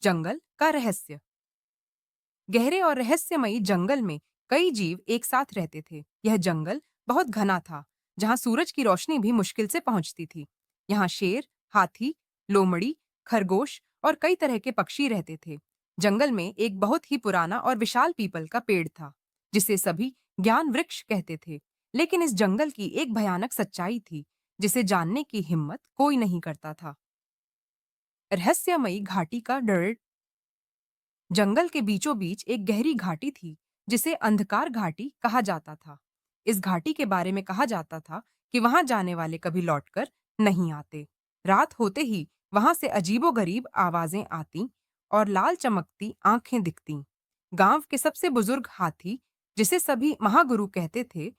जंगल का रहस्य। गहरे और रहस्यमयी जंगल में कई जीव एक साथ रहते थे। यह जंगल बहुत घना था, जहां सूरज की रोशनी भी मुश्किल से पहुंचती थी। यहाँ शेर, हाथी, लोमड़ी, खरगोश और कई तरह के पक्षी रहते थे। जंगल में एक बहुत ही पुराना और विशाल पीपल का पेड़ था, जिसे सभी ज्ञान वृक्ष कहते थे। लेकिन इस जंगल की एक भयानक सच्चाई थी, जिसे जानने की हिम्मत कोई नहीं करता था। रहस्यमयी घाटी का डर। जंगल के बीचों बीच एक गहरी घाटी थी, जिसे अंधकार घाटी कहा जाता था। इस घाटी के बारे में कहा जाता था कि वहां जाने वाले कभी लौटकर नहीं आते। रात होते ही वहां से अजीबोगरीब आवाजें आती और लाल चमकती आंखें दिखती। गांव के सबसे बुजुर्ग हाथी, जिसे सभी महागुरु कहते थे,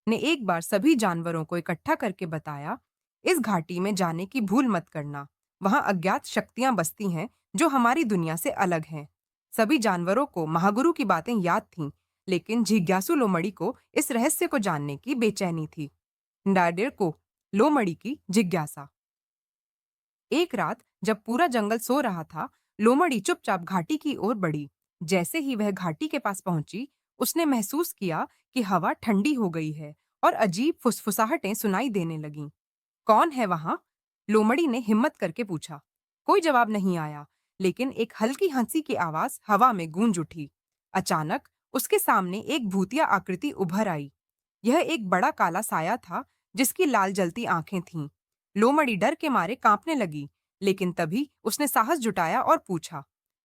ने एक बार सभी जानवरों को इकट्ठा करके बताया, इस घाटी में जाने की भूल मत करना। वहां अज्ञात शक्तियां बसती हैं जो हमारी दुनिया से अलग हैं। सभी जानवरों को महागुरु की बातें याद थीं, लेकिन जिज्ञासु लोमड़ी को इस रहस्य को जानने की बेचैनी थी। डाडेर को लोमड़ी की जिज्ञासा। एक रात जब पूरा जंगल सो रहा था, लोमड़ी चुपचाप घाटी की ओर बढ़ी। जैसे ही वह घाटी के पास पहुंची, उसने महसूस किया कि हवा ठंडी हो गई है और अजीब फुसफुसाहटें सुनाई देने लगीं। कौन है वहां? लोमड़ी ने हिम्मत करके पूछा। कोई जवाब नहीं आया, लेकिन एक हल्की हंसी की आवाज हवा में गूंज उठी। अचानक उसके सामने एक भूतिया आकृति उभर आई। यह एक बड़ा काला साया था, जिसकी लाल जलती आंखें थीं। लोमड़ी डर के मारे कांपने लगी, लेकिन तभी उसने साहस जुटाया और पूछा,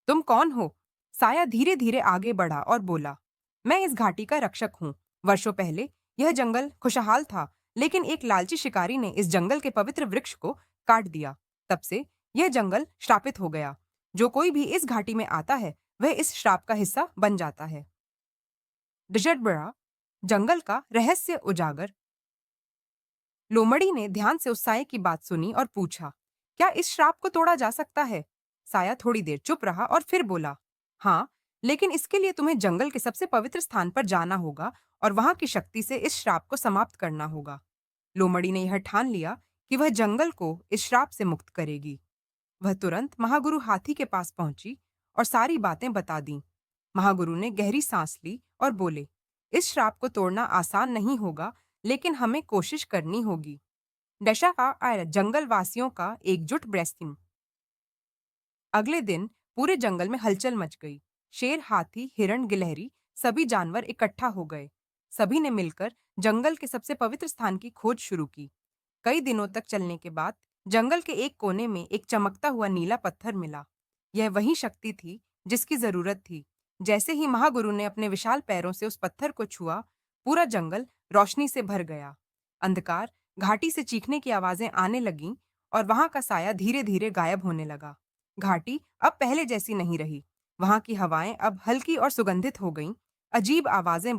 तुम कौन हो? साया धीरे धीरे आगे बढ़ा और बोला, मैं इस घाटी का रक्षक हूँ। वर्षों पहले यह जंगल खुशहाल था, लेकिन एक लालची शिकारी ने इस जंगल के पवित्र वृक्ष को काट दिया। तब से यह जंगल श्रापित हो गया। जो कोई भी इस घाटी में आता है, वह इस श्राप का हिस्सा बन जाता है। डिजर्टबरा, जंगल का रहस्य उजागर। लोमड़ी ने ध्यान से उस साये की बात सुनी और पूछा, क्या इस श्राप को तोड़ा जा सकता है? साया थोड़ी देर चुप रहा और फिर बोला, हाँ, लेकिन इसके लिए तुम्हें जंगल के सबसे पवित्र स्थान पर जाना होगा और वहां की शक्ति से इस श्राप को समाप्त करना होगा। लोमड़ी ने यह ठान लिया कि वह जंगल को इस श्राप से मुक्त करेगी। वह तुरंत महागुरु हाथी के पास पहुंची और सारी बातें बता दीं। महागुरु ने गहरी सांस ली और बोले, इस श्राप को तोड़ना आसान नहीं होगा, लेकिन हमें कोशिश करनी होगी। दशा का आय जंगल वासियों का एकजुट ब्रेस्टिन। अगले दिन पूरे जंगल में हलचल मच गई। शेर, हाथी, हिरण, गिलहरी, सभी जानवर इकट्ठा हो गए। सभी ने मिलकर जंगल के सबसे पवित्र स्थान की खोज शुरू की। कई दिनों तक चलने के बाद जंगल के एक कोने में एक चमकता हुआ नीला पत्थर मिला। यह वही शक्ति थी जिसकी जरूरत थी। जैसे ही महागुरु ने अपने विशाल पैरों से उस पत्थर को छुआ, पूरा जंगल रोशनी से भर गया। अंधकार घाटी से चीखने की आवाजें आने लगीं और वहां का साया धीरे धीरे गायब होने लगा। घाटी अब पहले जैसी नहीं रही। वहां की हवाएं अब हल्की और सुगंधित हो गईं। अजीब आवाजें